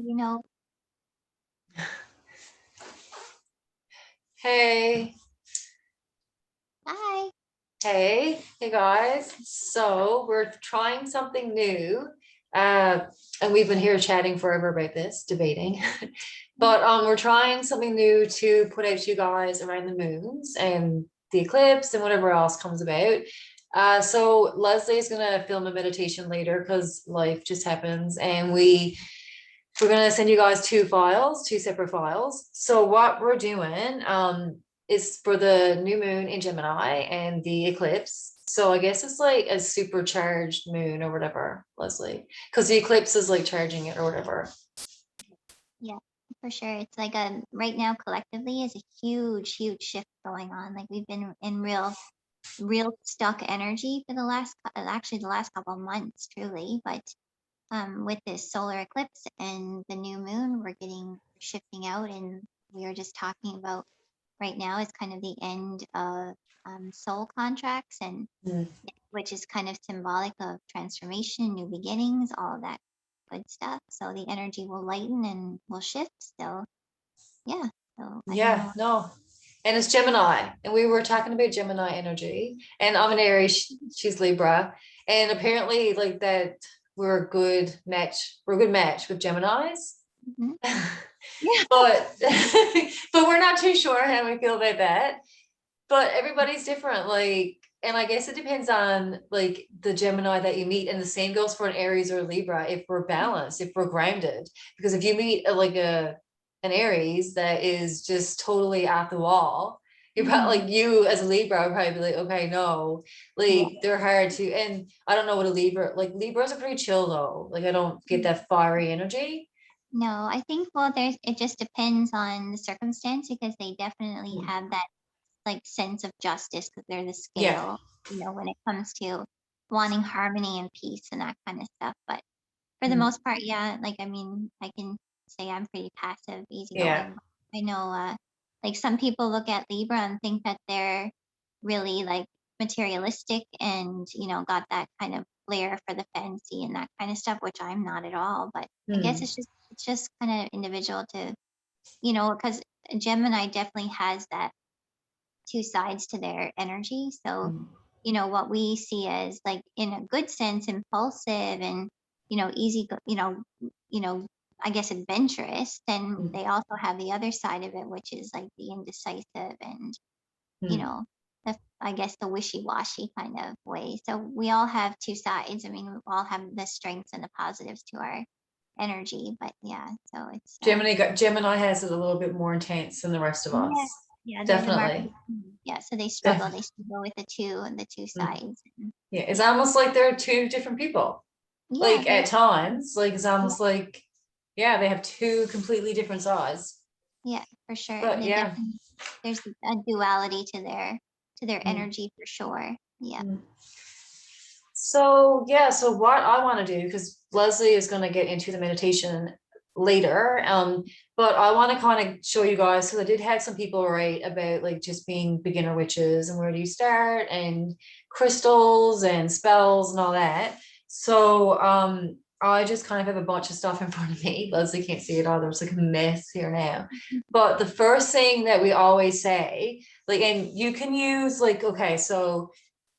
You know, Hey, hi. hey guys. So we're trying something new. Uh, and we've been here chatting forever about this, debating. But we're trying something new to put out to you guys around the moons and the eclipse and whatever else comes about. So Leslie is gonna film a meditation later because life just happens, and we're gonna send you guys two separate files. So what we're doing, is for the new moon in Gemini and the eclipse. So I guess it's like a supercharged moon or whatever, Leslie, because the eclipse is like charging it or whatever. Yeah, for sure. It's like right now collectively is a huge shift going on. Like we've been in real stuck energy for the actually the last couple of months, truly. But with this solar eclipse and the new moon, we're getting shifting out, and we were just talking about right now is kind of the end of soul contracts, and Mm. which is kind of symbolic of transformation, new beginnings, all of that good stuff. So the energy will lighten and will shift. So yeah. So I don't Yeah, know. no. And it's Gemini. And we were talking about Gemini energy. And I'm an Aries, she's Libra. And apparently, like that, we're a good match. We're a good match with Geminis. Mhm. Yeah. But but we're not too sure how we feel about that. But everybody's different. Like, and I guess it depends on like the Gemini that you meet. And the same goes for an Aries or Libra if we're balanced, if we're grounded. Because if you meet like a an Aries that is just totally at the wall, you're probably Mhm. like you as a Libra would probably be like, okay, no, Yeah. like they're hard to, and I don't know what a Libra, like Libras are pretty chill though. Like I don't get that fiery energy. No, I think well there's it just depends on the circumstance because they definitely Mm. have that like sense of justice because they're the Yeah. scale, when it comes to wanting harmony and peace and that kind of stuff. But for the Mm. most part, yeah, like I mean, I can say I'm pretty passive, Yeah. easygoing. I know, like some people look at Libra and think that they're really like materialistic and got that kind of flair for the fancy and that kind of stuff, which I'm not at all. But I guess Mm. it's just kind of individual to because Gemini definitely has that two sides to their energy. So Mm. what we see as like in a good sense impulsive and easy I guess adventurous, then Mm. they also have the other side of it, which is like the indecisive and you Mm. know I guess the wishy-washy kind of way. So we all have two sides. I mean, we all have the strengths and the positives to our energy, but yeah, so it's Gemini has it a little bit more intense than the rest of yeah, us. yeah, they're the mark of Definitely. the beast. Yeah, so they Definitely. struggle with the two Mm. sides. And Yeah, it's yeah, almost like they're two different people. yeah, Like very at times, like it's yeah, almost like, yeah, they have two completely different sides. yeah, for sure. But They yeah. definitely there's a duality to their Mm. energy for sure. Yeah. Mm. So yeah, so what I want to do, because Leslie is going to get into the meditation later, but I want to kind of show you guys, because I did have some people write about like just being beginner witches and where do you start and crystals and spells and all that. So I just kind of have a bunch of stuff in front of me. Leslie can't see it either. It's like a mess here now. But the first thing that we always say, like, and you can use like, okay, so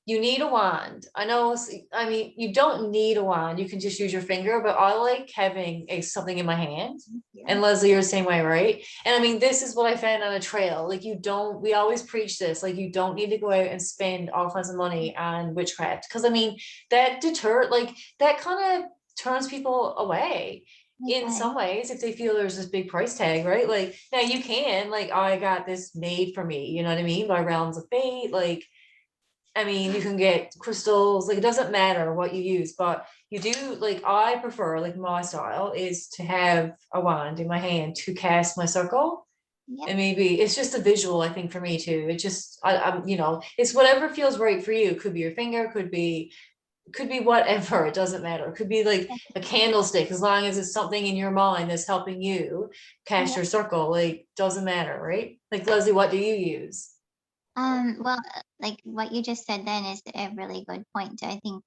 you need a wand. I know, I mean, you don't need a wand. You can just use your finger, but I like having something in my hand. Yeah. And Leslie, you're the same way, right? And I mean, this is what I found on a trail. Like, you don't, we always preach this, like, you don't need to go out and spend all kinds of money on witchcraft. Cause I mean, that kind of turns people away It in does. some ways if they feel there's this big price tag, right? Like, now you can, like, oh, I got this made for me, you know what I mean? By Realms of Fate, like, I mean, you can get crystals, like it doesn't matter what you use, but you do like I prefer like my style is to have a wand in my hand to cast my circle. Yeah. And maybe it's just a visual, I think, for me too. It just I'm it's whatever feels right for you. It could be your finger, could be whatever, it doesn't matter. It could be like a candlestick, as long as it's something in your mind that's helping you cast Yeah. your circle, like doesn't matter, right? Like Leslie, what do you use? Well, like what you just said then is a really good point. I think,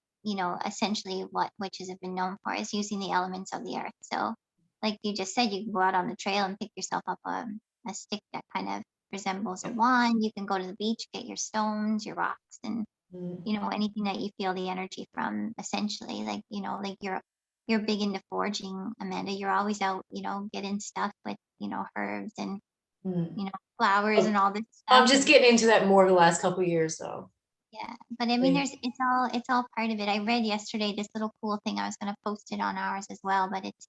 essentially what witches have been known for is using the elements of the earth. So like you just said, you can go out on the trail and pick yourself up a stick that kind of resembles a wand. You can go to the beach, get your stones, your rocks, and Mm, anything that you feel the energy from, essentially. Like, like you're big into foraging, Amanda. You're always out, getting stuff with, herbs and, mm. flowers and all this I'm stuff. just And getting into that more the last couple of years though. yeah, but I mean, Like, it's all part of it. I read yesterday this little cool thing. I was going to post it on ours as well, but it's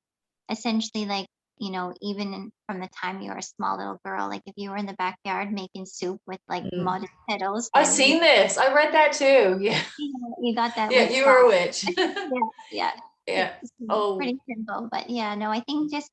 essentially like, even from the time you were a small little girl, like if you were in the backyard making soup with like mm. mud and petals, I've then seen this. I read that too. Yeah. you got that Yeah, witch you were a bomb. witch. Yeah, yeah. Yeah. It's Oh, pretty simple, but yeah, no, I think just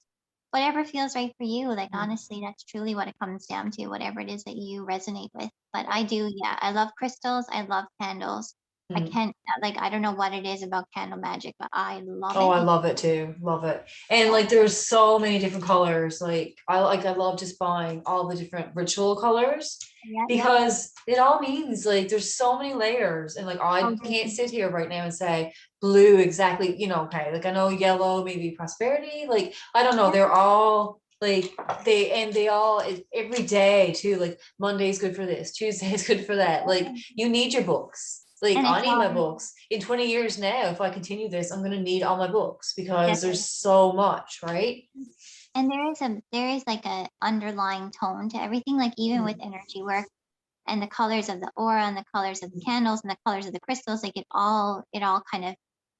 whatever feels right for you. Like, mm, honestly, that's truly what it comes down to, whatever it is that you resonate with. But I do, yeah, I love crystals. I love candles. I mm. can't, like, I don't know what it is about candle magic, but I love Oh, it. I love it too. Love it. And Yeah, like there's so many different colors. I love just buying all the different ritual colors yeah, yeah. because it all means like there's so many layers. And like I Oh, can't definitely. sit here right now and say blue exactly, okay. Like I know yellow, maybe prosperity. Like I don't know. Yeah, They're all like they all every day too. Like Monday's good for this, Tuesday's good for that. Like yeah. you need your books. Like And I it's need my all books. In 20 years now, if I continue this, I'm gonna need all my books because there's definitely. so much, right? And there is like a underlying tone to everything, like even with Mm, energy work and the colors of the aura and the colors of the candles and the colors of the crystals, like it all kind of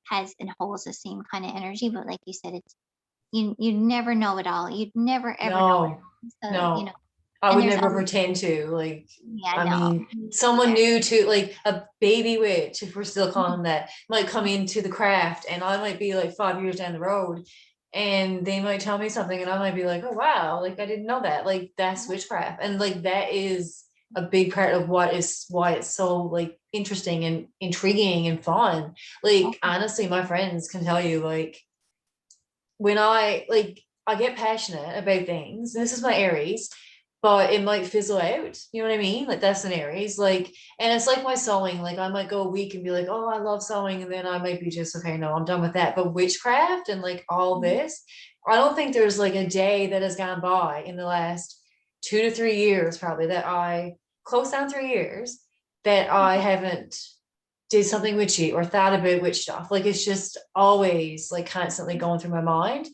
has and holds the same kind of energy. But like you said, it's you never know it all. You'd never ever know it no, all. So, no. I and would there's never always, pretend to. Like, yeah, I no, mean, me someone either. new to like a baby witch, if we're still calling them that, might come into the craft and I might be like 5 years down the road and they might tell me something and I might be like, oh wow, like I didn't know that. Like that's witchcraft. And like that is a big part of why it's so like interesting and intriguing and fun. Like honestly, my friends can tell you like when I get passionate about things, and this is my Aries, but it might fizzle out. You know what I mean? Like that's an Aries. Like, and it's like my sewing. Like I might go a week and be like, oh, I love sewing, and then I might be just okay, no, I'm done with that. But witchcraft and like all this, I don't think there's like a day that has gone by in the last 2 to 3 years, probably that I close down 3 years that I haven't did something witchy or thought about witch stuff. Like it's just always like constantly going through my mind.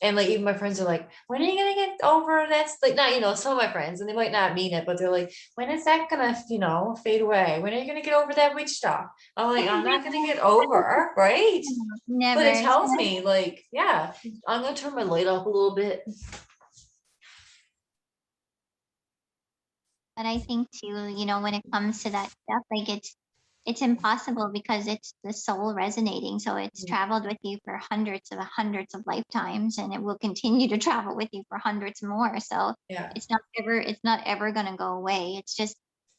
And like even my friends are like, when are you gonna get over that's like not, some of my friends, and they might not mean it, but they're like, when is that gonna, fade away? When are you gonna get over that witch stuff? I'm like, I'm not gonna get over, right? But it Never. tells me like, yeah, I'm gonna turn my light up a little bit. But I think too, when it comes to that stuff, like it's impossible because it's the soul resonating. So it's traveled with you for hundreds of lifetimes, and it will continue to travel with you for hundreds more. So Yeah. it's not ever gonna go away. It's just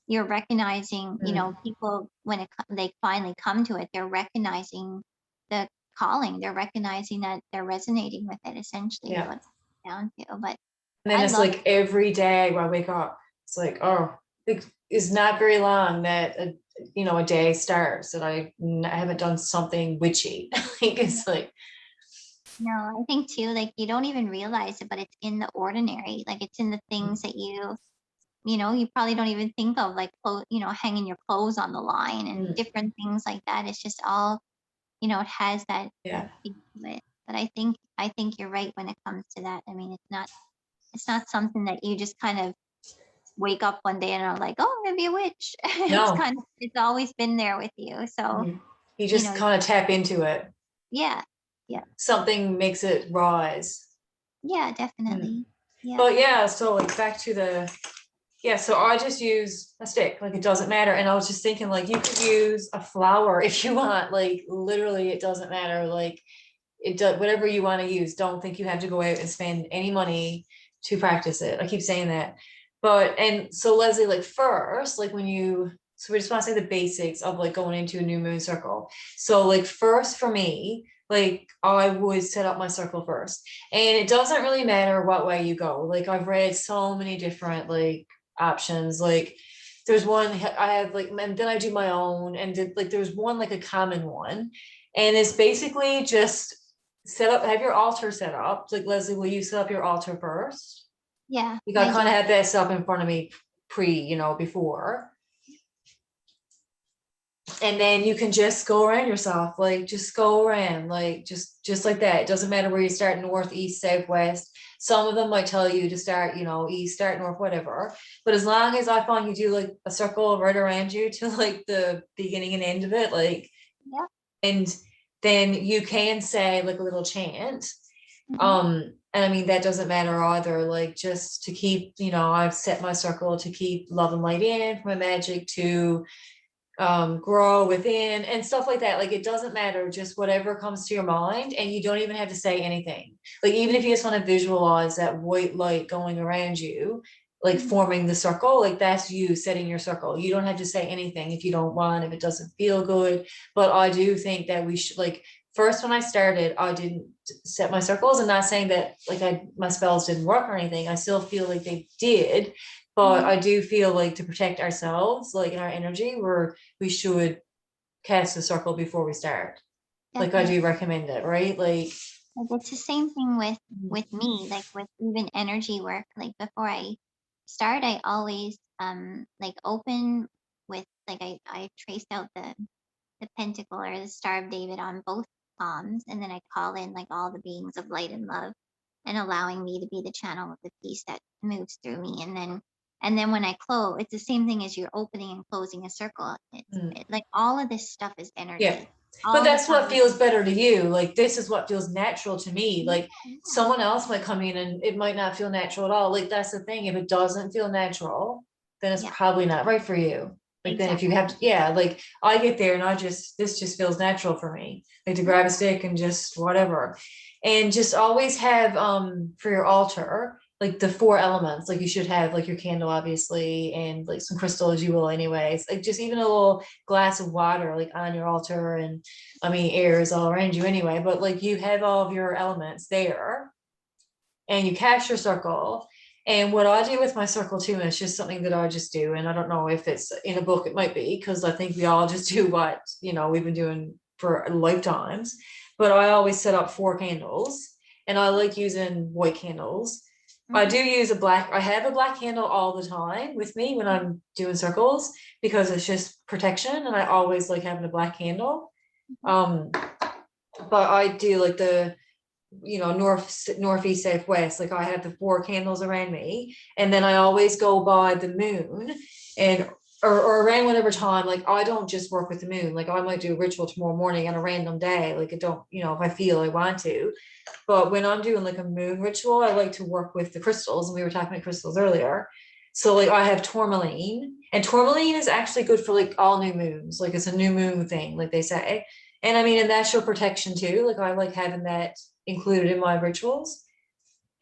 you're recognizing, Mm, people when they finally come to it, they're recognizing the calling. They're recognizing that they're resonating with it. Essentially, is yeah. what it's down to. But And then I it's love. like every day when I wake up, it's like, oh, it's not very long that a day starts that I haven't done something witchy. Like it's like, No, I think too, like you don't even realize it, but it's in the ordinary. Like it's in the things that you probably don't even think of, like hanging your clothes on the line and mm, different things like that. It's just all, it has that yeah, beat to it. But I think you're right when it comes to that. I mean, it's not something that you just kind of wake up one day and are like, oh, I'm gonna be a witch. no, It's always been there with you. So, mm. You you just know, kind of tap into it. yeah, yeah, Something makes it rise. yeah, Mm. definitely. Yeah. But yeah, so like back to yeah, so I just use a stick, like it doesn't matter. And I was just thinking, like, you could use a flower if you want, like, literally, it doesn't matter. Like, it does whatever you want to use. Don't think you have to go out and spend any money to practice it. I keep saying that. But, and so Leslie, like, first, like, so we just want to say the basics of like going into a new moon circle. So, like, first for me, like, I would set up my circle first. And it doesn't really matter what way you go. Like, I've read so many different, like, options. Like there's one I have like, and then I do my own, and like there's one like a common one, and it's basically just have your altar set up. Like, Leslie, will you set up your altar first? Yeah, Like, I I kind do. of had that set up in front of me before. And then you can just go around yourself, like just go around, like just like that. It doesn't matter where you start, north, east, south, west. Some of them might tell you to start, east, start north, whatever. But as long as I find you do like a circle right around you to like the beginning and end of it, like, Yeah. and then you can say like a little chant. Hmm. And I mean that doesn't matter either, like just to keep, I've set my circle to keep love and light in for my magic to grow within and stuff like that. Like it doesn't matter, just whatever comes to your mind, and you don't even have to say anything. Like even if you just want to visualize that white light going around you, like Hmm. forming the circle, like that's you setting your circle. You don't have to say anything if you don't want, if it doesn't feel good. But I do think that we should, like, first when I started, I didn't set my circles. I'm not saying that like my spells didn't work or anything. I still feel like they did, but Hmm. I do feel like to protect ourselves, like in our energy, we should cast a circle before we start. Like I Definitely. do recommend it, right? Like, Like it's the same thing with me, like with even energy work. Like before I start, I always like open with like I traced out the pentacle or the Star of David on both palms, and then I call in like all the beings of light and love, and allowing me to be the channel of the peace that moves through me. And then when I close, it's the same thing as you're opening and closing a circle. Like all of this stuff is yeah. energy. But All the that's what power. feels better to you. Like this is what feels natural to me. Yeah, Like someone else might come in and it might not feel natural at all. Like that's the thing. If it doesn't feel natural, then it's yeah, probably not right for you. Like then if you exactly. have to, yeah, like I get there and this just feels natural for me. Like to grab a stick and just whatever. And just always have for your altar, like the four elements. Like you should have like your candle, obviously, and like some crystal as you will anyways. Like just even a little glass of water like on your altar, and I mean, air is all around you anyway, but like you have all of your elements there and you cast your circle. And what I do with my circle too, and it's just something that I just do, and I don't know if it's in a book, it might be, because I think we all just do what, we've been doing for lifetimes. But I always set up 4 candles and I like using white candles. I Hmm. do use I have a black candle all the time with me when I'm doing circles because it's just protection and I always like having a black candle. Um, but I do like the northeast, southwest. Like I have the 4 candles around me, and then I always go by the moon, and or around whatever time. Like I don't just work with the moon. Like I might do a ritual tomorrow morning on a random day. Like I don't, if I feel I want to. But when I'm doing like a moon ritual, I like to work with the crystals, and we were talking about crystals earlier. So like I have tourmaline, and tourmaline is actually good for like all new moons. Like it's a new moon thing, like they say. And I mean, and that's your protection too. Like I like having that included in my rituals.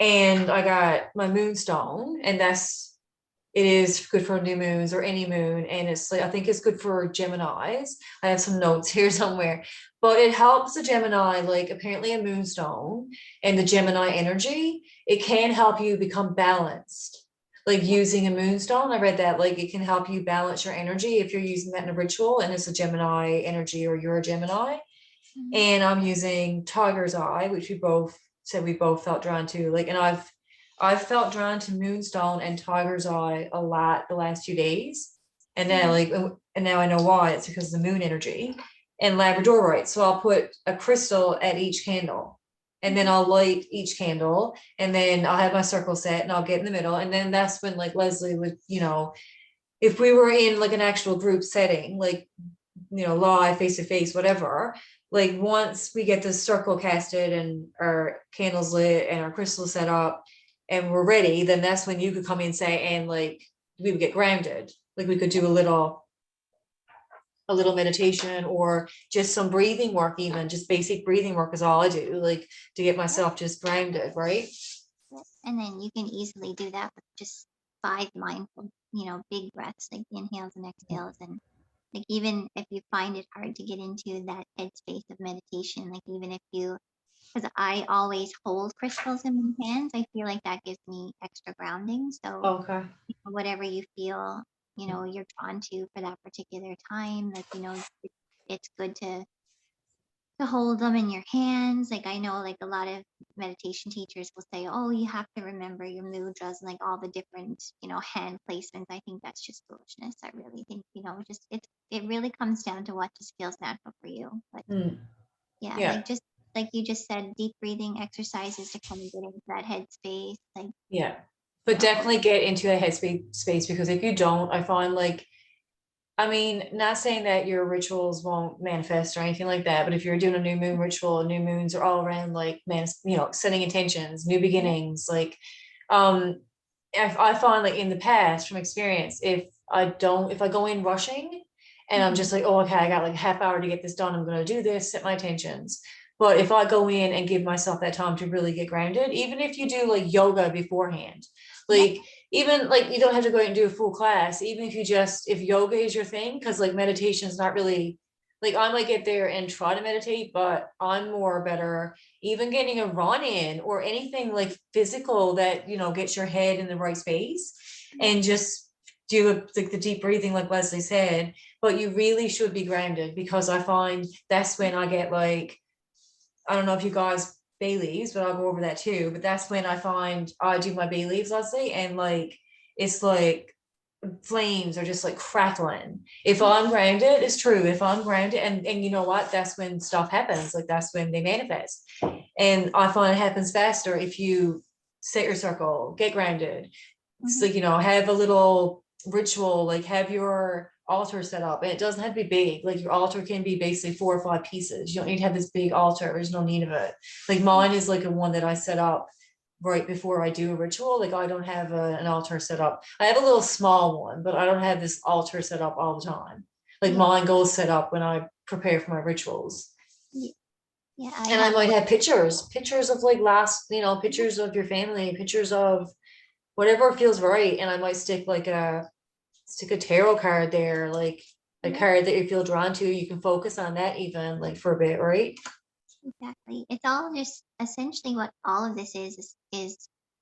And I got my moonstone, and it is good for new moons or any moon. And it's like I think it's good for Geminis. I have some notes here somewhere, but it helps the Gemini, like apparently a moonstone and the Gemini energy, it can help you become balanced. Like Yeah. using a moonstone, I read that like it can help you balance your energy if you're using that in a ritual and it's a Gemini energy or you're a Gemini. Hmm. And I'm using Tiger's Eye, which we both said we both felt drawn to. Like, and I've felt drawn to Moonstone and Tiger's Eye a lot the last 2 days. And now Hmm. like and now I know why. It's because of the moon energy and Labradorite. So I'll put a crystal at each candle. And then Hmm. I'll light each candle and then I'll have my circle set and I'll get in the middle. And then that's when like Leslie would, if we were in like an actual group setting, like live, face to face, whatever, like once we get this circle casted and our candles lit and our crystals set up and we're ready, then that's when you could come in and say, and like we would get grounded. Like we could do a little meditation or just some breathing work, even just basic breathing work is all I do, like to get Yeah. myself just grounded, right? Yeah. And then you can easily do that with just 5 mindful, big breaths, like the inhales and exhales. And like even if you find it hard to get into that headspace of meditation, like even if you, because I always hold crystals in my hands, I feel like that gives me extra grounding. So Okay. whatever you feel, you're drawn to for that particular time, like, it's good to to hold them in your hands. Like I know like a lot of meditation teachers will say, oh, you have to remember your mudras and like all the different, hand placements. I think that's just foolishness. I really think, just it really comes down to what just feels natural for you. But Mm, yeah, yeah, like just like you just said, deep breathing exercises to kind of get into that headspace. Like, yeah. But um, definitely get into a headspace space, because if you don't, I find like, I mean, not saying that your rituals won't manifest or anything like that, but if you're doing a new moon ritual, new moons are all around like setting intentions, new yeah. beginnings. Like, um, if I find like in the past from experience, if I go in rushing and I'm Mhm. just like, oh, okay, I got like a half hour to get this done, I'm gonna do this, set my intentions. But if I go in and give myself that time to really get grounded, even if you do like yoga beforehand, Yep. like even like you don't have to go out and do a full class, even if you just, if yoga is your thing, because like meditation is not really, like I might get there and try to meditate, but I'm more better even getting a run in or anything like physical that gets your head in the right space, Yeah. and just do like the deep breathing like Leslie said. But you really should be grounded, because I find that's when I get like, I don't know if you guys bay leaves, but I'll go over that too. But that's when I find I do my bay leaves, let's say, and like it's like flames are just like crackling. If Yeah. I'm grounded, it's true. If I'm grounded, and you know what, that's when stuff happens. Like that's when they manifest. And I find it happens faster if you set your circle, get grounded. It's Mhm. like, have a little ritual, like have your altar set up. And it doesn't have to be big. Like your altar can be basically 4 or 5 pieces. You don't need to have this big altar. There's no need of it. Like Yeah. mine is like a one that I set up right before I do a ritual. Like I don't have an altar set up. I have a little small one, but I don't have this altar set up all the time. Like Yeah. mine goes set up when I prepare for my rituals. Yeah. Yeah. I And I have might one. have pictures of like pictures of your family, pictures of whatever feels right. And I might stick a tarot card there, like a Yeah. card that you feel drawn to. You can focus on that even like for a bit, right? Exactly. It's all just essentially what all of this is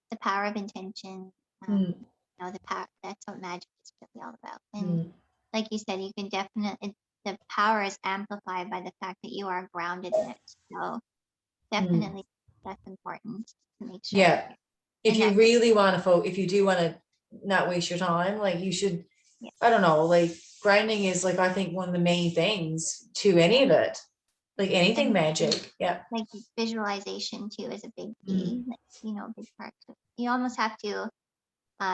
the power of intention. Mm, The power, that's what magic is really all about. And mm, like you said, you can definitely, the power is amplified by the fact that you are grounded in it. So mm. definitely that's important to make sure that Yeah. you're If in you that. really want to if you do want to not waste your time, like you should, Yeah. I don't know, like grinding is like, I think one of the main things to Yeah. any of it, like anything And magic. Yeah. like visualization too is a big key, Mm, like, big part. You almost have to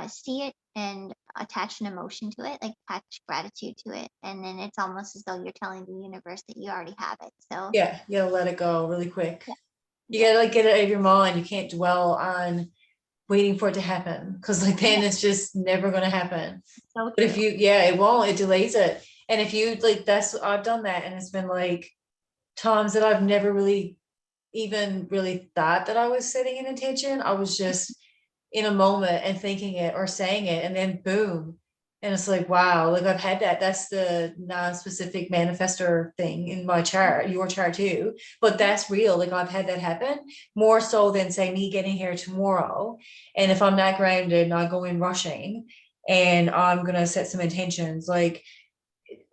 see it and attach an emotion to it, like attach gratitude to it. And then it's almost as though you're telling the universe that you already have it. So, yeah. You gotta let it go really quick. yeah, You yeah, gotta like get it out of your mind. You can't dwell on waiting for it to happen, because like yeah, then it's just never gonna happen. so But if true. you, yeah, it won't, it delays it. And if you like, I've done that, and it's been like times that I've never really even really thought that I was setting an intention. I was just in a moment and thinking it or saying it, and then boom. And it's like, wow, like I've had that. That's the non-specific manifestor thing in my chart, your chart too. But Yeah, that's real. Like I've had that happen more so than say me getting here tomorrow. And if I'm not grounded and I go in rushing and I'm gonna set some intentions, like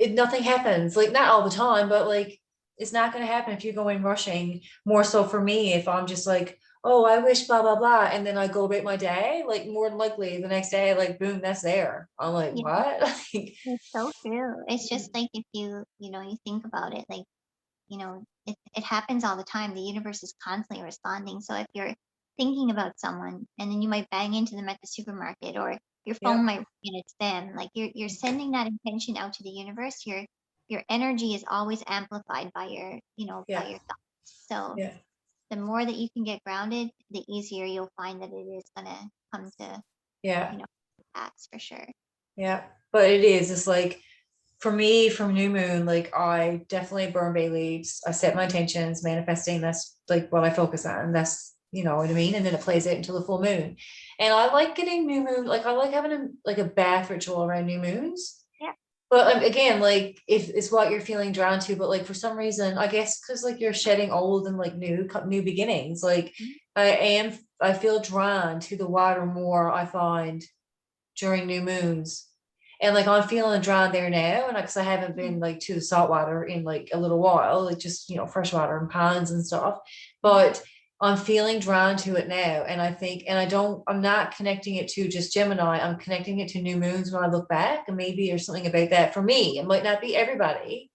nothing happens, like not all the time, but like it's not going to happen if you're going rushing. More so for me, if I'm just like, oh, I wish blah blah blah, and then I go about my day, like more than likely the next day, like boom, that's there. I'm like, yeah, what? it's so true. It's just like if you think about it, like, it happens all the time. The universe is constantly responding. So if you're thinking about someone and then you might bang into them at the supermarket or your phone Yep. might ring and it's them, like you're sending that intention out to the universe. Your energy is always amplified by by Yeah. your thoughts. So Yeah. the more that you can get grounded, the easier you'll find that it is gonna come to, Yeah. you know, pass for sure. Yeah. But it is, it's like for me from new moon, like I definitely burn bay leaves. I set my intentions, manifesting. That's like what I focus on. That's, you know what I mean? And then it plays it until the full moon. And I like getting new moon, like I like having like a bath ritual around new moons. Yeah. But again, like if it's what you're feeling drawn to, but like for some reason, I guess because like you're shedding old and like new beginnings, like Mhm. I feel drawn to the water more, I find, during new moons. And like I'm feeling drawn there now, and because I haven't Mhm. been like to the saltwater in like a little while, like just freshwater and ponds and stuff. Yeah. But I'm feeling drawn to it now, and I think, and I'm not connecting it to just Gemini. I'm connecting it to new moons when I look back, and maybe there's something about that for me. It might not be everybody,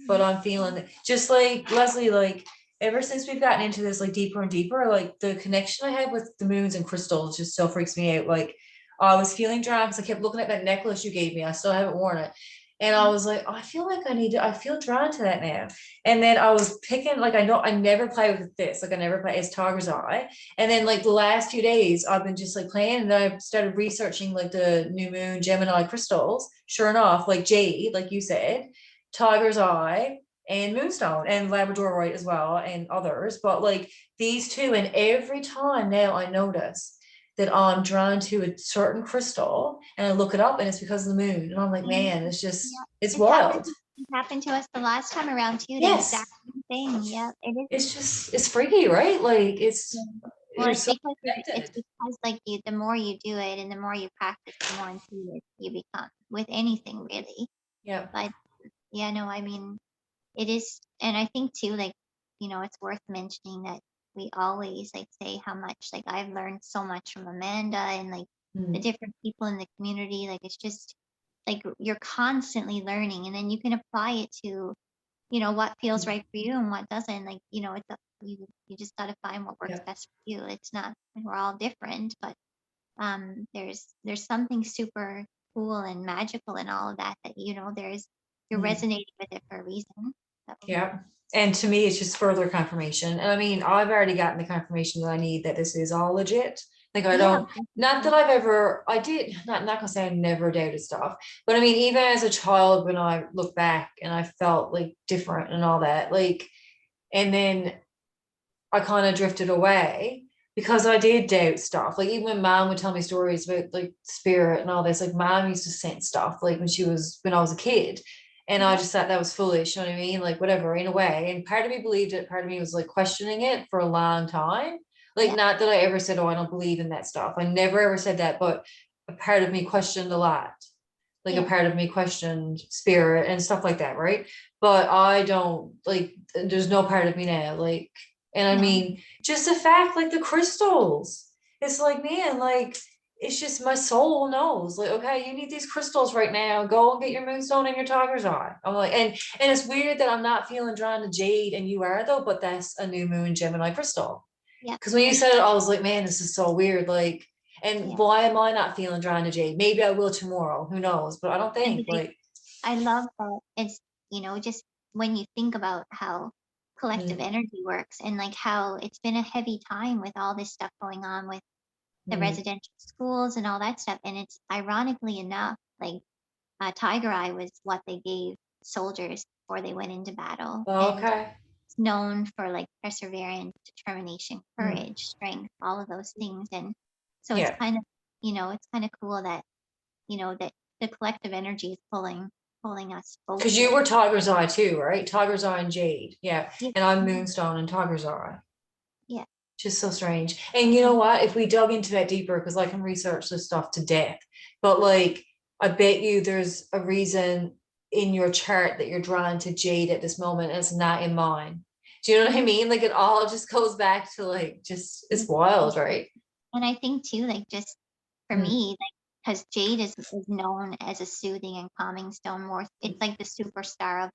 but Mhm. I'm feeling it. Just like Leslie, like ever since we've gotten into this like deeper and deeper, like the connection I have with the moons and crystals just so freaks me out. Like I was feeling drawn because I kept looking at that necklace you gave me. I still haven't worn it. And I Mhm. was like, oh, I feel like I feel drawn to that now. And then I was picking, like, I know I never play with this, like, I never play as Tiger's Eye. And then, like, the last few days, I've been just like playing, and then I started researching like the new moon Gemini crystals. Sure enough, like jade, like you said, Tiger's Eye, and Moonstone and Labradorite as well, and others. But like these two, and every time now I notice that I'm drawn to a certain crystal and I look it up and it's because of the moon. And I'm like, Mhm. man, Yeah. it's It happened. wild. It happened to us the last time around too. The Yes. exact same thing. Yeah, it is. It's freaky, right? Like Yeah. Well, you're so it's connected. because like the more you do it and the more you practice, the more intuitive you become with anything really. Yeah. But yeah, no, I mean it is, and I think too, like it's worth mentioning that we always like say how much like I've learned so much from Amanda and like the Mm, different people in the community. Like it's just like you're constantly learning, and then you can apply it to what feels mm, right for you and what doesn't. Like it's up, you just got to find what works yeah. best for you. It's not, we're all different, but there's something super cool and magical in all of that, that there's, you're Mm. resonating with it for a reason. So Yeah. And to me, it's just further confirmation. And I mean, I've already gotten the confirmation that I need that this is all legit. Like I yeah, don't, not that definitely. I've ever, I did, not gonna say I never doubted stuff, but I mean, even as a child, when I look back and I felt like different and all that, like, and then I kind of drifted away because I did doubt stuff. Like even when mom would tell me stories about like spirit and all this, like mom used to sense stuff like when I was a kid. And I Yeah, just thought that was foolish, you know what I mean? Like whatever, in a way. And part of me believed it, part of me was like questioning it for a long time. Like yeah, not that I ever said, oh, I don't believe in that stuff. I never ever said that, but a part of me questioned a lot. Like a yeah, part of me questioned spirit and stuff like that, right? But I don't like, there's no part of me now. Like, and I no, mean, just the fact, like the crystals, it's like, man, like, it's just my soul knows, like, okay, you need these crystals right now. Go and get your moonstone and your tiger's eye. I'm like, and it's weird that I'm not feeling drawn to jade and you are though, but that's a new moon Gemini crystal. yeah, Because when you for said sure. it, I was like, man, this is so weird. Like, and Yeah. why am I not feeling drawn to jade? Maybe I will tomorrow. Who knows? But I don't And think like like, I love that it's, just when you think about how collective mm, energy works and like how it's been a heavy time with all this stuff going on with the mm. residential schools and all that stuff. And it's ironically enough, like Tiger Eye was what they gave soldiers before they went into battle. And Okay. it's known for like perseverance, determination, Mm. courage, strength, all of those things. And so it's Yeah. kind of, it's kind of cool that, that the collective energy is pulling us both Because you here. were Tiger's Eye too, right? Tiger's Eye and Jade. Yeah. Yeah. And I'm Mhm. Moonstone and Tiger's Eye. Yeah. Just so strange. And you know Mhm. what? If we dug into that deeper, because I can research this stuff to death, but like I bet you there's a reason in your chart that you're drawn to Jade at this moment, and it's not in mine. Do you know what I Mhm. mean? Like it all just goes back to like just it's wild, right? And I think too, like just for Mm, me, like because jade is known as a soothing and calming stone. More, it's like the superstar of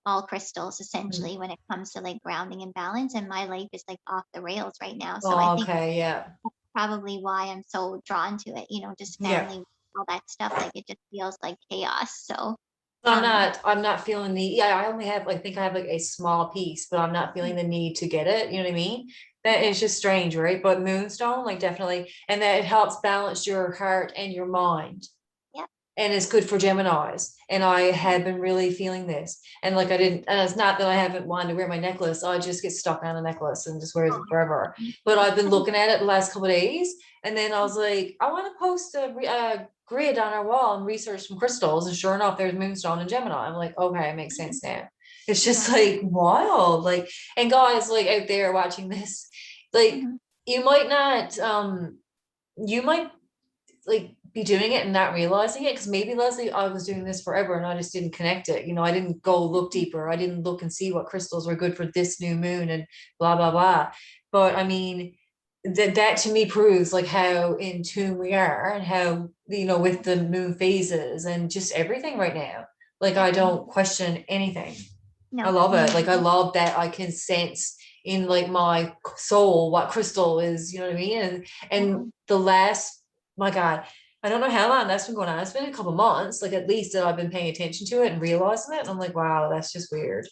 all crystals, mm. essentially, when it comes to like grounding and balance. And my life is like off the rails right now, so I Oh, think okay, yeah. probably why I'm so drawn to it. Just Yeah. family, all that stuff. Like it just feels like chaos. So, um, I'm not feeling the, yeah, I only have, like, I think I have like a small piece, but I'm not feeling the need to get it. You know what I mean? That yeah, is just strange, right? But Moonstone, like definitely, and that it helps balance your heart and your mind. yeah, And it's good for Geminis. And I have been really feeling this. And like I didn't, and it's not that I haven't wanted to wear my necklace. I just get stuck on a necklace and just wears it forever. But I've been looking at it the last couple of days. And then I was like, I want to post a grid on our wall and research some crystals. And sure enough, there's Moonstone and Gemini. I'm like, okay, it makes sense now. It's just yeah, like wild. Like, and guys like out there watching this, like mhm, you might not, you might like be doing it and not realizing it, because maybe, Leslie, I was doing this forever and I just didn't connect it. I didn't go look deeper. I didn't look and see what crystals were good for this new moon and blah blah blah. But I mean, that to me proves like how in tune we are, and how, with the moon phases and just everything right now. Like, I Definitely. don't question anything. I No, love me it. Like, I neither. love that I can sense in like my soul what crystal is, you know what I mean? And Yeah. the last, my God, I don't know how long that's been going on. It's been a couple months, like at least, that I've been paying attention to it and realizing it. And I'm like, wow, that's just weird.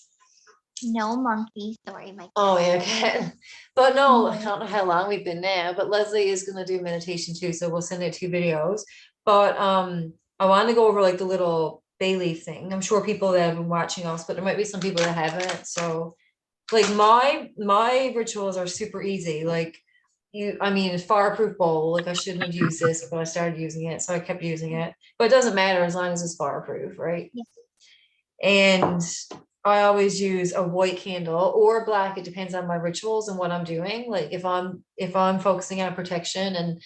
No monkey. Sorry, my Oh cat. yeah, okay. But no, I No. don't know how long we've been now. But Leslie is gonna do meditation too, so we'll send her 2 videos. But I wanted to go over like the little bay leaf thing. I'm sure people that have been watching us, but there might be some people that haven't. So like my rituals are super easy. Like, I mean, fireproof bowl. Like, I shouldn't have used this, but I started using it, so I kept using it. But it doesn't matter as long as it's fireproof, right? Yeah. And I always use a white candle or black. It depends on my rituals and what I'm doing. Like, if I'm focusing on protection, and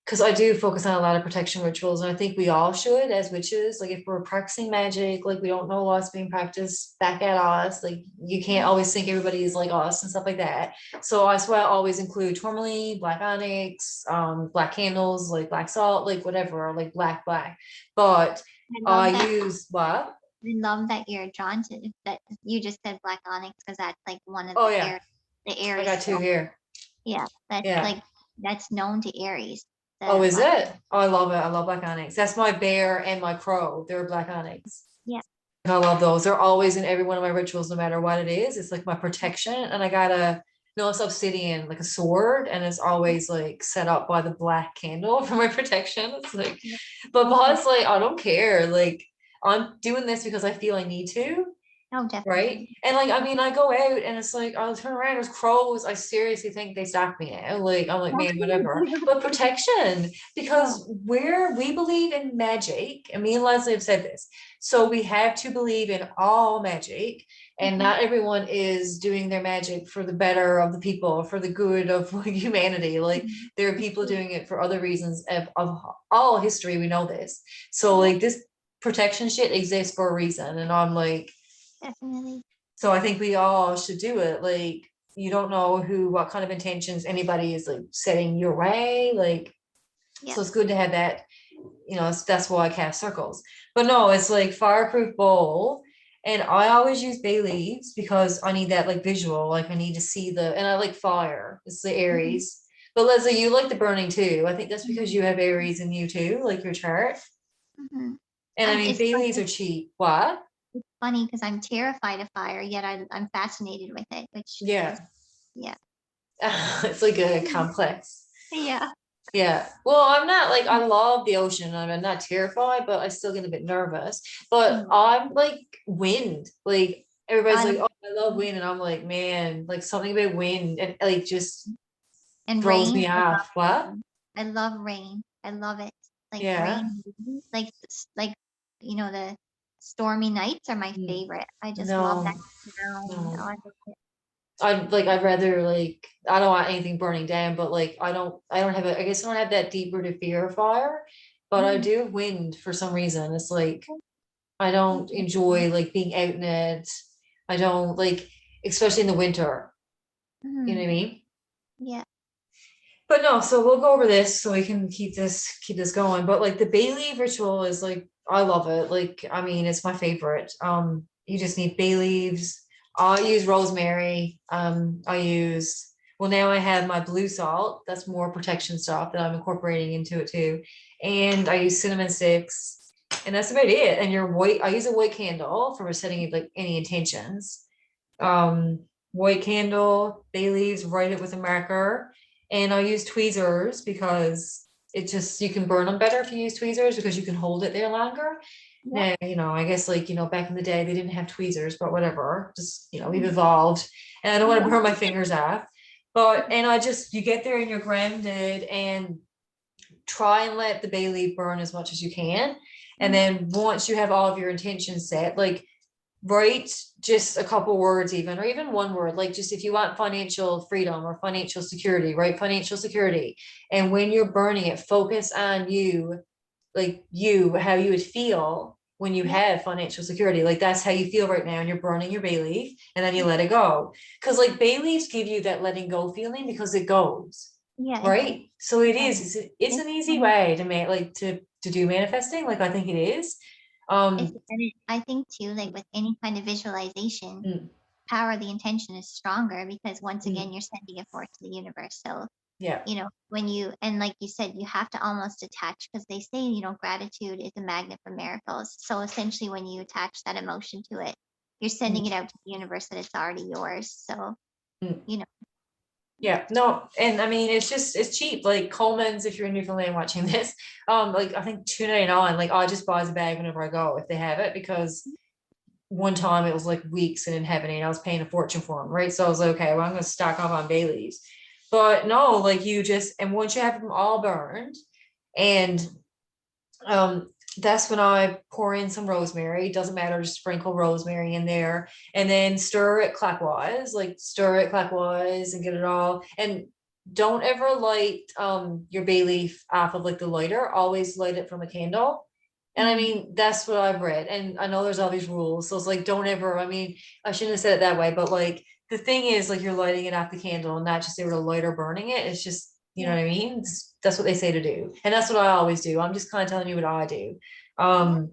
because I do focus on a lot of protection rituals, and I think we all should as witches. Like, if we're practicing magic, like, we don't know what's being practiced back at us. Like, you can't Yeah. always think everybody's like us and stuff like that. So that's why I always include tourmaline, black onyx, black candles, like black salt, like whatever, like black. But I I love that. use what? I love that you're drawn to that. You just said black onyx because that's like one of Oh yeah, the I Aries got two stone. here. Yeah, that's Yeah. like that's known to Aries. Oh, The is black. it? Oh, I love it. I love black onyx. That's my bear and my crow. They're black onyx. Yeah. I love those. They're always in every one of my rituals, no matter what it is. It's like my protection. And I got it's obsidian, like a sword, and it's always like set up by the black candle for my protection. It's like, Yeah. but boss, like, I don't care. Like, I'm doing this because I feel I need to. Oh, Right. definitely. And like, I mean, I go out and it's like, I'll turn around, there's crows. I seriously think they stalk me now. Like, I'm like, man, whatever. But protection, Yeah. because we believe in magic, and me and Leslie have said this. So we have to believe in all magic, and Mhm. not everyone is doing their magic for the better of the people, for the good of humanity. Like, Mhm. there are It's people true. doing it for other reasons of all history. We know this. So Yeah, like, this protection shit exists for a reason. And I'm like, definitely. so I think we all should do it. Like, you don't know what kind of intentions anybody is like setting your way. Like, Yeah. so it's good to have that, that's why I cast circles. But no, it's like fireproof bowl. And I always use bay leaves because I need that like visual. Like, I need to see and I like fire. It's the Mhm. Aries. But Leslie, you like the burning too. I think that's because Mhm. you have Aries in you too, like your chart. Mhm. And I mean, It's bay leaves funny. are cheap. What? It's funny because I'm terrified of fire, yet I'm fascinated with it, which is Yeah. yeah. It's like a complex. Yeah. Yeah. Well, I'm not like, I love the ocean. I'm not terrified, but I still get a bit nervous. But Mm. I'm like wind. Like, everybody's I like, love oh, I love wind. And I'm like, man, like something about wind and like just and throws rain. me off. What? I love rain. I love it. Like Yeah. rain, like the stormy nights are my Mm, favorite. I just love that no, sound. Oh, no. I love it. I'd rather like, I don't want anything burning down, but like, I don't have I guess I don't have that deep rooted fear of fire, but I Mm. do have wind for some reason. It's like, I don't Interesting. enjoy like being out in it. I don't like, especially in the winter. You know Mhm. what I mean? Yeah. But no, so we'll go over this so we can keep this going. But like, the bay leaf ritual is like, I love it. Like, I mean, it's my favorite. You just need bay leaves. I use rosemary. I use, well, now I have my blue salt. That's more protection stuff that I'm incorporating into it too. And I use cinnamon sticks. And that's about it. And your white, I use a white candle for setting like any intentions. um, White candle, bay leaves, write it with a marker. And I use tweezers because you can burn them better if you use tweezers because you can hold it there longer. Yeah. Now, I guess like, back in the day, they didn't have tweezers, but whatever, just, we've Mhm. evolved, and I don't want Yeah. to burn my fingers off. And you get there and you're grounded, and try and let the bay leaf burn as much as you can. And Mhm. then once you have all of your intentions set, like, write just a couple words even, or even one word, like just if you want financial freedom or financial security, write financial security. And when you're burning it, focus on you, like you, how you would feel when you Yep. have financial security. Like that's how you feel right now, and you're burning your bay leaf and then you let it go. Because like bay leaves give you that letting go feeling because it goes. Yeah, it does. Right. So It it does. is, it's It's an easy kind of way to make like to do manifesting. Like I think it is. it's Um and it, I think too, like with any kind of visualization, mm, power of the intention is stronger because once mm, again you're sending it forth to the universe. So, yeah. when you and like you said, you have to almost attach because they say, gratitude is a magnet for miracles. So essentially when you attach that emotion to it, you're sending Mm, it out to the universe that it's already yours. So, mm. you know, Yeah, no, and I mean it's cheap. Like Coleman's, if you're in Newfoundland watching this, like I think 2.99. Like I just buys a bag whenever I go if they have it, because one time it was like weeks and in heaven and I was paying a fortune for them, right? So I was like, okay, well I'm gonna stock up on bay leaves. But no, like you just, and once you have them all burned, and um that's when I pour in some rosemary. It doesn't matter, just sprinkle rosemary in there and then stir it clockwise, like stir it clockwise and get it all. And don't ever light your bay leaf off of like the lighter. Always light it from a candle. And I mm, mean, that's what I've read. And I know there's all these rules. So it's like, don't ever, I mean, I shouldn't have said it that way, but like the thing is, like you're lighting it off the candle and not just able to light or burning it. It's just, you know yeah, what I mean? That's what they say to do. And that's what I always do. I'm just kind of telling you what I do. yeah, Um,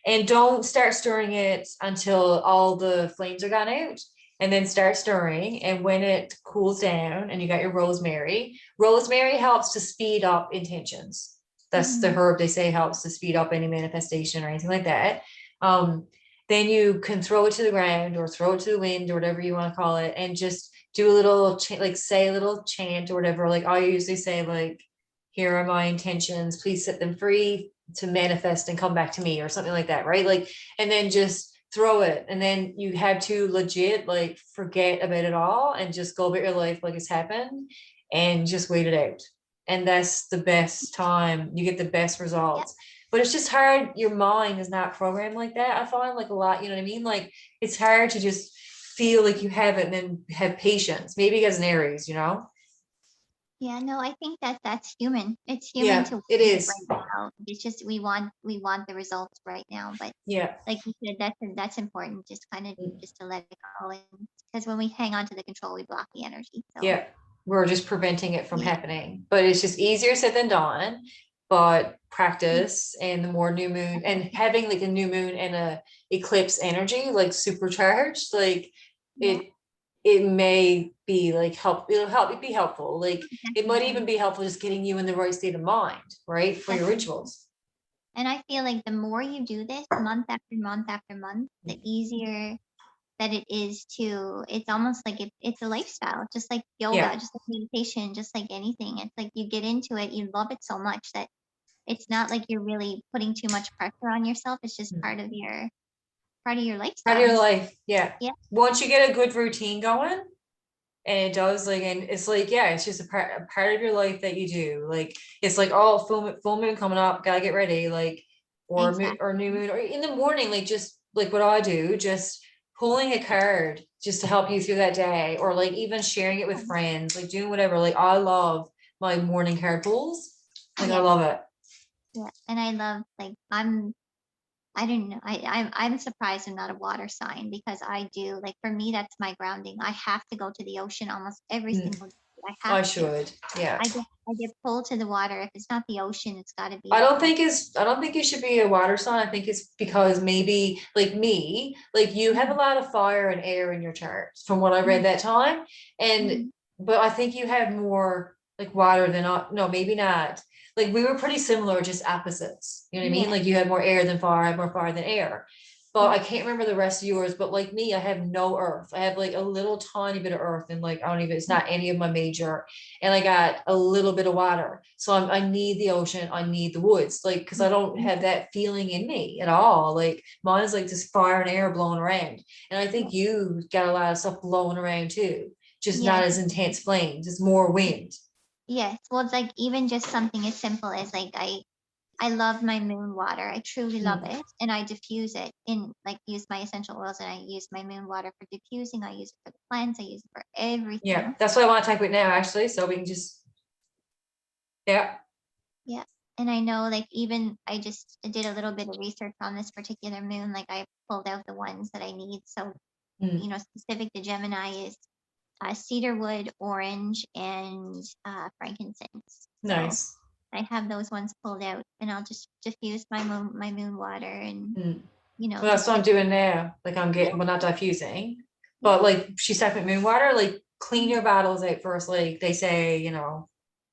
and don't start stirring it until all the flames are gone out. And then start stirring. And when it cools down and you got your rosemary, rosemary helps to speed up intentions. That's the mm, herb they say helps to speed up any manifestation or anything like that. Um, then you can throw it to the ground or throw it to the wind or whatever you want to call it, and just do a little like say a little chant or whatever. Like I usually say, like, here are my intentions, please set them free to manifest and come back to me, or something like that, right? Like, and then just throw it, and then you have to legit like forget about it all and just go about your life like it's happened, and just wait it out. And that's the best time, you get the best yeah, results. But it's just hard, your mind is not programmed like that, I find, like a lot, you know what I mean? Like it's hard to just feel like you have it and then have patience, maybe as an Aries, you know. yeah. No, I think that that's human. It's human Yeah, to it want it is. right now. It's just we want the results right now. But Yeah. like you said, that's important. Just kind of just to let it go, and because when we hang on to the control, we block the energy. So Yeah, we're just preventing it from yeah, happening. But it's just easier said than done. But yeah, practice, and the more new moon and having like a new moon and a eclipse energy like supercharged, like yeah, it it may be like it'll help it be helpful. Like it might even definitely, be helpful just getting you in the right state of mind, right? For your definitely. rituals. And I feel like the more you do this month after month after month, the easier that it is to, it's almost like it's a lifestyle, just like yoga, Yeah. just like meditation, just like anything. It's like you get into it, you love it so much that it's not like you're really putting too much pressure on yourself. It's just part of your Part of lifestyle. your And so, life. Yeah. yeah, Once you get a good routine going, and it does, like, and it's like, yeah, it's just a part of your life that you do. Like it's like, oh, full moon coming up, gotta get ready, like, or new exactly. moon, or in the morning, like just like what I do, just pulling a card just to help you through that day, or like even sharing it with friends, like doing whatever. Like I love my morning card pulls. Like I Yeah, love it. yeah. And I love like I don't know. I'm surprised I'm not a water sign because I do like for me that's my grounding. I have to go to the ocean almost every Mm, single day. I have I to. should. Yeah. I get pulled to the water. If it's not the ocean, it's got to be I the don't pool. think it's I don't think you should be a water sign. I think it's because maybe like me, like you have a Mhm, lot of fire and air in your charts from what I read mhm, that time. And mhm. but I think you have more like water than no, maybe not. Like we were pretty similar, just opposites. You know what I mean? Yeah, Like you had more air than fire, I had more fire than air. But yeah, I can't remember the rest of yours. But like me, I have no earth. I have like a little tiny bit of earth, and like I don't even, it's mm, not any of my major, and I got a little bit of water. So I need the ocean, I need the woods, like, because I don't mm, have that feeling in me at all. Like mine's like just fire and air blowing around. And I yeah, think you got a lot of stuff blowing around too, just yeah. not as intense flames, it's more wind. Yes. Well, it's like even just something as simple as like I love my moon water. I truly love Mm. it. And I diffuse it in like use my essential oils and I use my moon water for diffusing. I use it for the plants. I use it for Yeah, everything. that's what I want to type it now, actually, so we can just, yeah. Yeah. And I know like even I just did a little bit of research on this particular moon. Like I pulled out the ones that I need. So, Mm, specific to Gemini is cedarwood, orange, and frankincense. So nice. I have those ones pulled out, and I'll just diffuse my moon water, and Mm. Well, that's just what I'm give. doing now. Like I'm Yeah, getting, well, not diffusing, yeah, but like she's talking moon water, like clean mhm, your bottles out first. Like they say,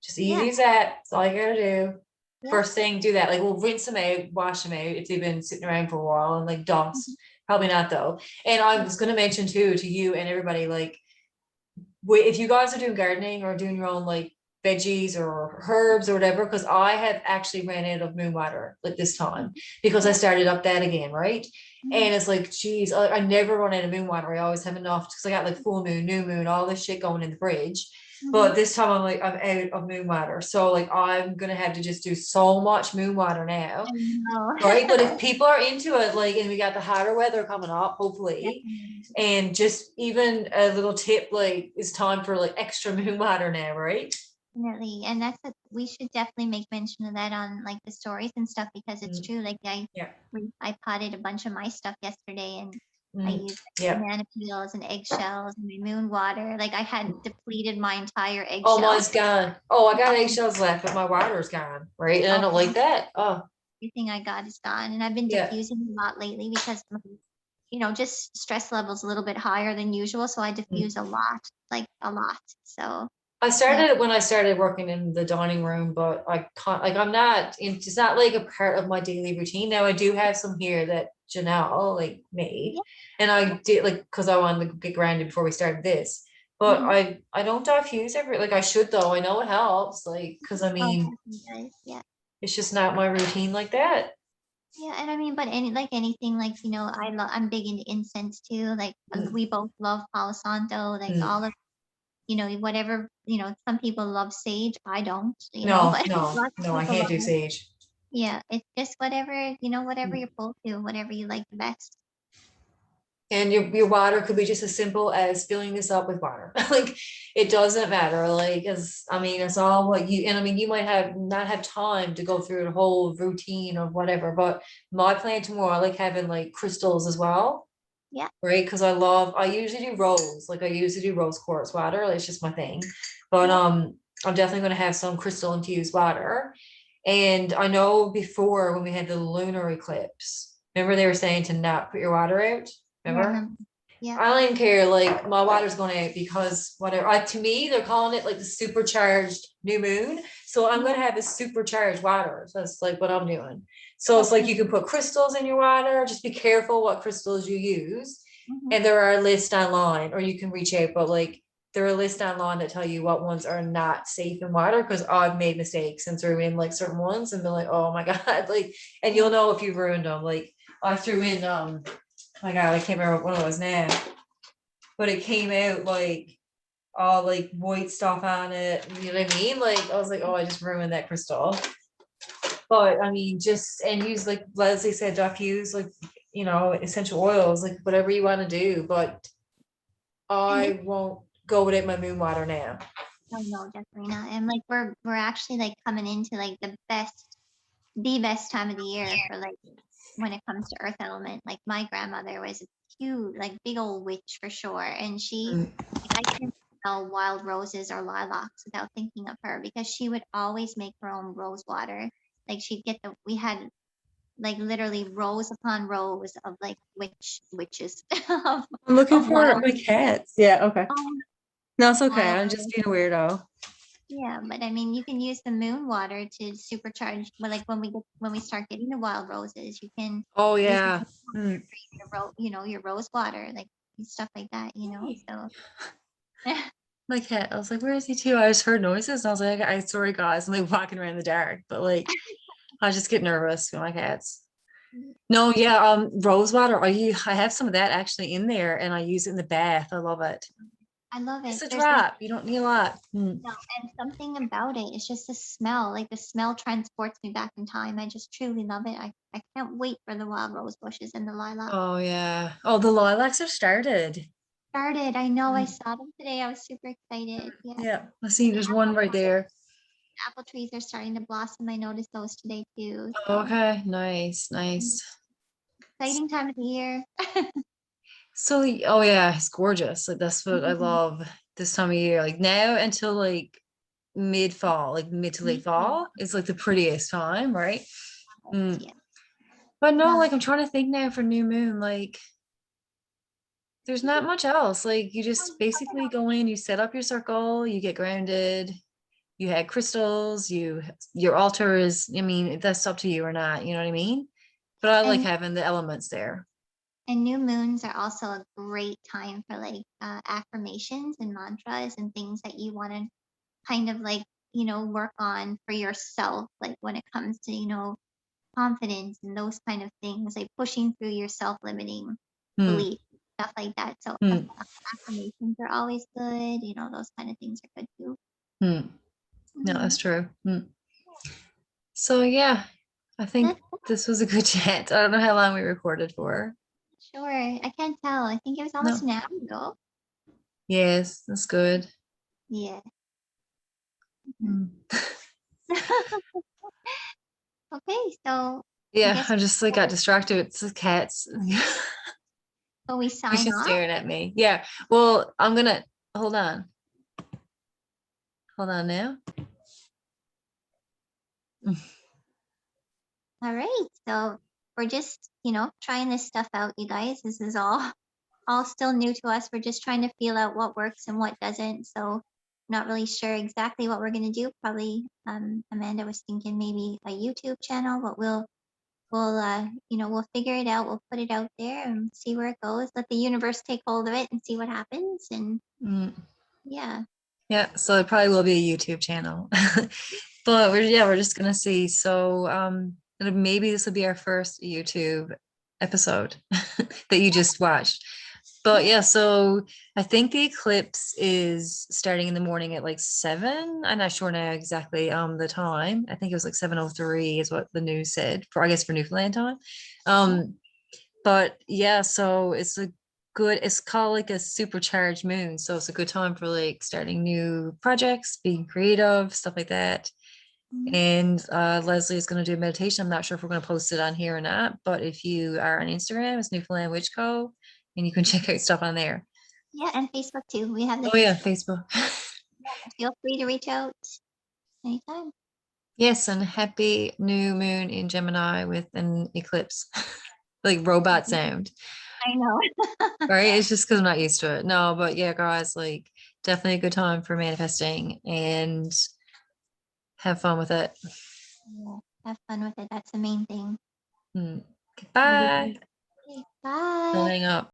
just yeah, easy as that. That's all you gotta do. yeah, First thing, do that. Like we'll rinse them out, wash them out if they've been sitting around for a while and like mhm, dust. Probably not though. And I yeah, was gonna mention too to you and everybody, like if you guys are doing gardening or doing your own like veggies or herbs or whatever, because I have actually ran out of moon water like this time because I yeah, started up that again, right? mhm, And it's like, geez, I never run out of moon water. I always have enough because I got like full moon, new moon, all this shit going in the fridge. mhm. But this time I'm like, I'm out of moon water. So like I'm gonna have to just do so much moon water now. I know. Right. But if people are into it, like, and we got the hotter weather coming up, hopefully, Definitely, and just even a little tip, like it's time for like extra moon water now, right? definitely, and we should definitely make mention of that on like the stories and stuff because it's Mm, true. Like yeah. I potted a bunch of my stuff yesterday, and I Mm, used yeah. banana peels and eggshells and my moon water. Like I had depleted my entire Oh, eggshell. mine's gone. Oh, I got Um, eggshells left, but my water's gone, right? And I don't like okay, that. Oh, everything I got is gone, and I've been yeah. diffusing a lot lately because just stress levels a little bit higher than usual, so I Mm. diffuse a lot, like a lot. So I yeah, started it when I started working in the dining room, but I can't, like, I'm not, it's not like a part of my daily routine. Now I do have some here that Janelle like made, yeah, and I did like, because I wanted to get grounded before we started this. But hmm, I don't diffuse every, like I should though. I know it helps, like, because I oh, mean, definitely does. Yeah. it's just not my routine like that. Yeah, and I mean, but anything, like I'm big into incense too. Like Mm, we both love Palo Santo. Like all mm. of whatever. Some people love sage. I don't. No, But no, lots no, of I people can't love do it. sage. Yeah, it's just whatever Mm. you're pulled to, whatever you like the best. And your water could be just as simple as filling this up with water. Like it doesn't matter. Like as I mean, it's all what you, and I mean you might have not have time to go through the whole routine or whatever, but my plan tomorrow, I like having like crystals as well, Yeah. right? Because I usually do rose, like I usually do rose quartz water. Like, it's just my thing. But Yeah. I'm definitely gonna have some crystal infused water. And I know before when we had the lunar eclipse, remember they were saying to not put your water out? Yeah. I Remember? remember. Yeah. I don't even care. Like my water's going out because whatever. To me, they're calling it like the supercharged new moon. So I'm Yeah. gonna have a supercharged water. So that's like what I'm doing. So it's like you Definitely. can put crystals in your water. Just be careful what crystals you use. Hmm. And there are lists online, or you can reach out. But like there are lists online that tell you what ones are not safe in water. Because I've made mistakes and threw in like certain ones and been like, oh my god, like, and Yeah. you'll know if you've ruined them. Like I threw in my god, I can't remember what it was now, but it came out like all like white stuff on it. You know what I mean? Like I was like, oh, I just ruined that crystal. But I mean, just and use like Leslie said, diffuse like essential oils, like whatever you want to do. But And this I won't go without my moon water now. Oh no, definitely not. And like we're actually like coming into like the best time of the year for like when it comes to earth element. Like my grandmother was a huge, like big old witch for sure. And Mm. I couldn't smell wild roses or lilacs without thinking of her because she would always make her own rose water. Like we had like literally rows upon rows of like witches of, I'm looking of for wild, my cats. Yeah, okay. um, No, it's okay. wild I'm just being a weirdo. Yeah, but I mean, you can use the moon water to supercharge. Well, like when we start getting the wild roses, you can Oh use the yeah. moon water Mm. to create your rose water, like stuff like that. So My cat. I was like, where is he too? I just heard noises. And I was like, I sorry guys, I'm like walking around in the dark, but like I just get nervous with my cats. No, yeah, rose water. I have some of that actually in there and I use it in the bath. I love it. I love it. It's a There's like drop. You don't need a lot. no, and something about it. It's just the smell. Like the smell transports me back in time. I just truly love it. I can't wait for the wild rose bushes and the lilac. Oh yeah. Oh, the lilacs have started. Started. I know. I Mm. saw them today. I was super excited. Yeah. Yeah. I see there's one right there. Apple trees are starting to blossom. I noticed those today too. Oh, So okay. Nice. Nice. exciting time of the year. So, oh yeah, it's gorgeous. Like that's what I Mhm. love this time of year. Like now until like mid fall, like mid to late Yeah. fall is like the prettiest time, right? Mm. Yeah. But no, Love like it. I'm trying to think now for new moon, like there's not much else. Like you just basically go in, you set up your circle, you get grounded, you had crystals, your altar is, I mean, that's up to you or not, you know what I mean? But I like And having the elements there. new moons are also a great time for like affirmations and mantras and things that you want to kind of like, work on for yourself, like when it comes to, confidence and those kind of things, like pushing through your self-limiting Hmm. beliefs, stuff like that. So Hmm. affirmations are always good, those kind of things are good too. Hmm. No, Mhm. that's true. Hmm. So yeah, I think That's this was a good chat. I don't know how long we recorded for. sure. I can't tell. I think it was almost No. an hour ago. Yes, that's good. Yeah. Mhm. Hmm. Okay, so I Yeah, guess I just like got distracted with the cats. before we He's sign just off. staring at me. Yeah. Well, I'm gonna hold on. Hold on now. All right. So we're just, trying this stuff out, you guys. This is all still new to us. We're just trying to feel out what works and what doesn't. So not really sure exactly what we're gonna do. Probably Amanda was thinking maybe a YouTube channel, but we'll figure it out. We'll put it out there and see where it goes. Let the universe take hold of it and see what happens. And Mm. yeah. Yeah, so it probably will be a YouTube channel. But we're just gonna see. So maybe this will be our first YouTube episode that you just watched. But yeah, so I think the eclipse is starting in the morning at like 7. I'm not sure now exactly the time. I think it was like 7:03 is what the news said for, I guess, for Newfoundland time. Um but yeah, so it's called like a supercharged moon. So it's a good time for like starting new projects, being creative, stuff like that. Mhm. And Leslie is going to do a meditation. I'm not sure if we're going to post it on here or not, but if you are on Instagram, it's Newfoundland Witch Co. And you can check out stuff on there. Yeah, and Facebook too. We have the Oh yeah, Facebook. Facebook. Feel free to reach out anytime. Yes, and happy new moon in Gemini with an eclipse. Like robot sound. I know. Right? It's just because I'm not used to it. No, but yeah, guys, like definitely a good time for manifesting and have fun with it. Yeah, have fun with it. That's the main thing. Hmm. Maybe. Bye. Okay, bye. Don't hang up.